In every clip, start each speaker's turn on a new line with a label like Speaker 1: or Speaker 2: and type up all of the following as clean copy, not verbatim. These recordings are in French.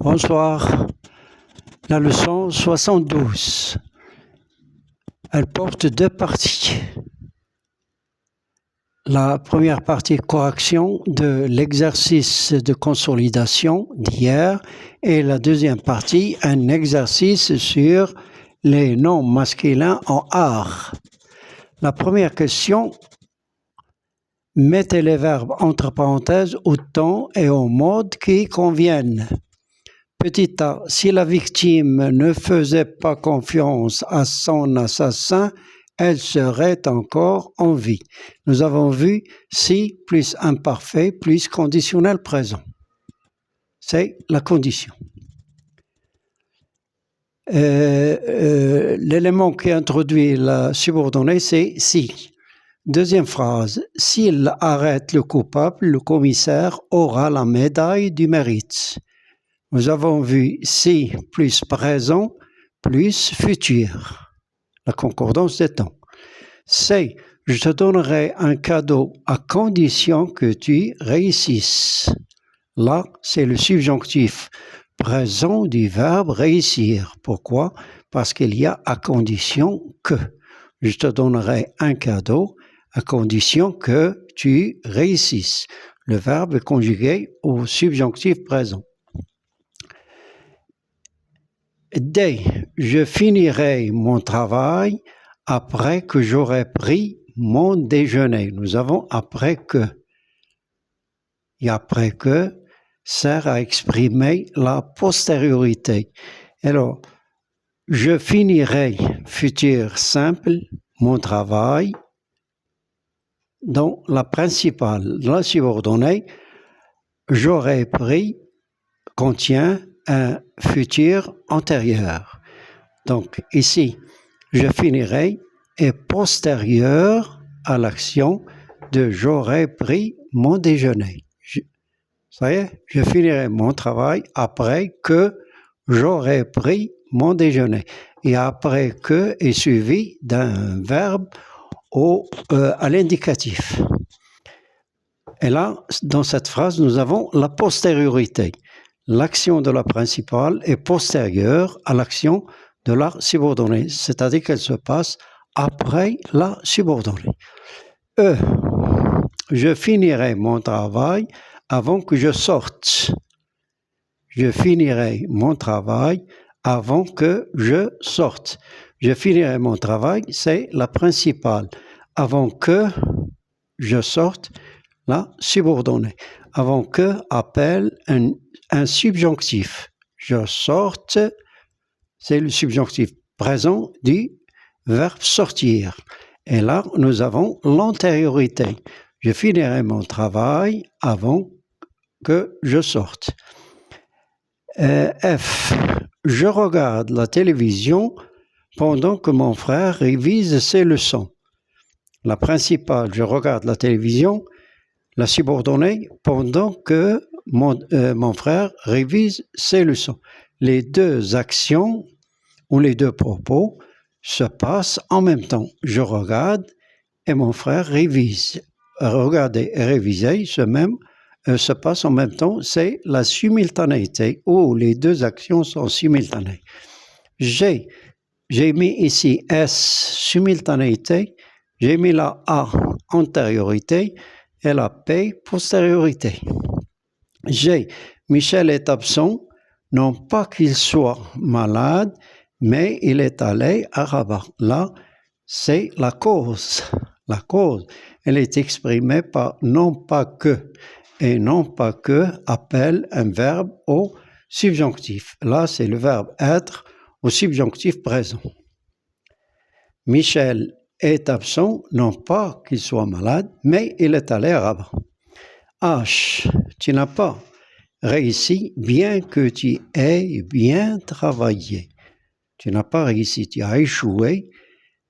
Speaker 1: Bonsoir. La leçon 72. Elle porte deux parties. La première partie, correction de l'exercice de consolidation d'hier, et la deuxième partie, un exercice sur les noms masculins en art. La première question, mettez les verbes entre parenthèses au temps et au mode qui conviennent. Petit a, si la victime ne faisait pas confiance à son assassin, elle serait encore en vie. Nous avons vu si plus imparfait plus conditionnel présent. C'est la condition. L'élément qui introduit la subordonnée, c'est si. Deuxième phrase, s'il arrête le coupable, le commissaire aura la médaille du mérite. Nous avons vu si plus présent plus futur. La concordance des temps. C'est je te donnerai un cadeau à condition que tu réussisses. Là, c'est le subjonctif présent du verbe réussir. Pourquoi? Parce qu'il y a à condition que. Je te donnerai un cadeau à condition que tu réussisses. Le verbe est conjugué au subjonctif présent. D. Je finirai mon travail après que j'aurai pris mon déjeuner. Nous avons après que. Et après que sert à exprimer la postériorité. Alors, je finirai, futur simple, mon travail dans la principale. Dans la subordonnée, j'aurai pris contient un futur antérieur. Donc ici, je finirai est postérieur à l'action de j'aurai pris mon déjeuner. Ça y est, je finirai mon travail après que j'aurai pris mon déjeuner. Et après que est suivi d'un verbe à l'indicatif. Et là, dans cette phrase, nous avons la postériorité. L'action de la principale est postérieure à l'action de la subordonnée, c'est-à-dire qu'elle se passe après la subordonnée. E. Je finirai mon travail avant que je sorte. Je finirai mon travail avant que je sorte. Je finirai mon travail, c'est la principale. Avant que je sorte, la subordonnée. Avant que appelle un subjonctif. Je sorte, c'est le subjonctif présent du verbe sortir. Et là, nous avons l'antériorité. Je finirai mon travail avant que je sorte. F. Je regarde la télévision pendant que mon frère révise ses leçons. La principale, je regarde la télévision. La subordonnée, pendant que mon frère révise ses leçons. Les deux actions ou les deux propos se passent en même temps. Je regarde et mon frère révise. Regarder et réviser se passe en même temps. C'est la simultanéité où les deux actions sont simultanées. J'ai mis ici S, simultanéité. J'ai mis la A, antériorité. Et la P, postériorité. G. Michel est absent, non pas qu'il soit malade, mais il est allé à Rabat. Là, c'est la cause. La cause, elle est exprimée par non pas que. Et non pas que appelle un verbe au subjonctif. Là, c'est le verbe être au subjonctif présent. Michel est absent, non pas qu'il soit malade, mais il est allé à Rabat. H. Tu n'as pas réussi bien que tu aies bien travaillé. Tu n'as pas réussi, tu as échoué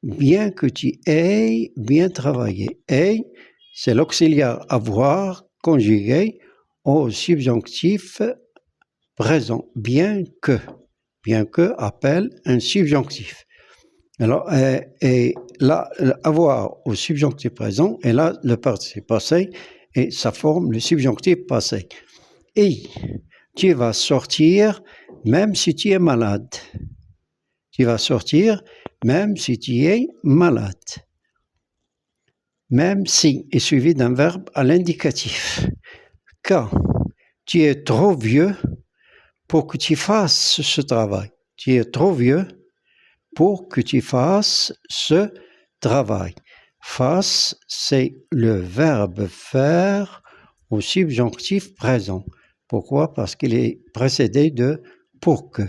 Speaker 1: bien que tu aies bien travaillé. Et c'est l'auxiliaire avoir conjugué au subjonctif présent, bien que appelle un subjonctif. Alors, et là, avoir au subjonctif présent, et là, le participe passé, et ça forme le subjonctif passé. Et Tu vas sortir même si tu es malade. Tu vas sortir même si tu es malade. Même si est suivi d'un verbe à l'indicatif. Quand tu es trop vieux pour que tu fasses ce travail. Tu es trop vieux pour que tu fasses ce travail. Fasse, c'est le verbe faire au subjonctif présent. Pourquoi? Parce qu'il est précédé de pour que.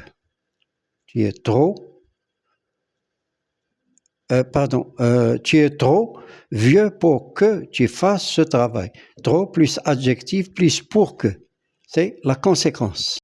Speaker 1: Tu es trop, tu es trop vieux pour que tu fasses ce travail. Trop plus adjectif plus pour que. C'est la conséquence.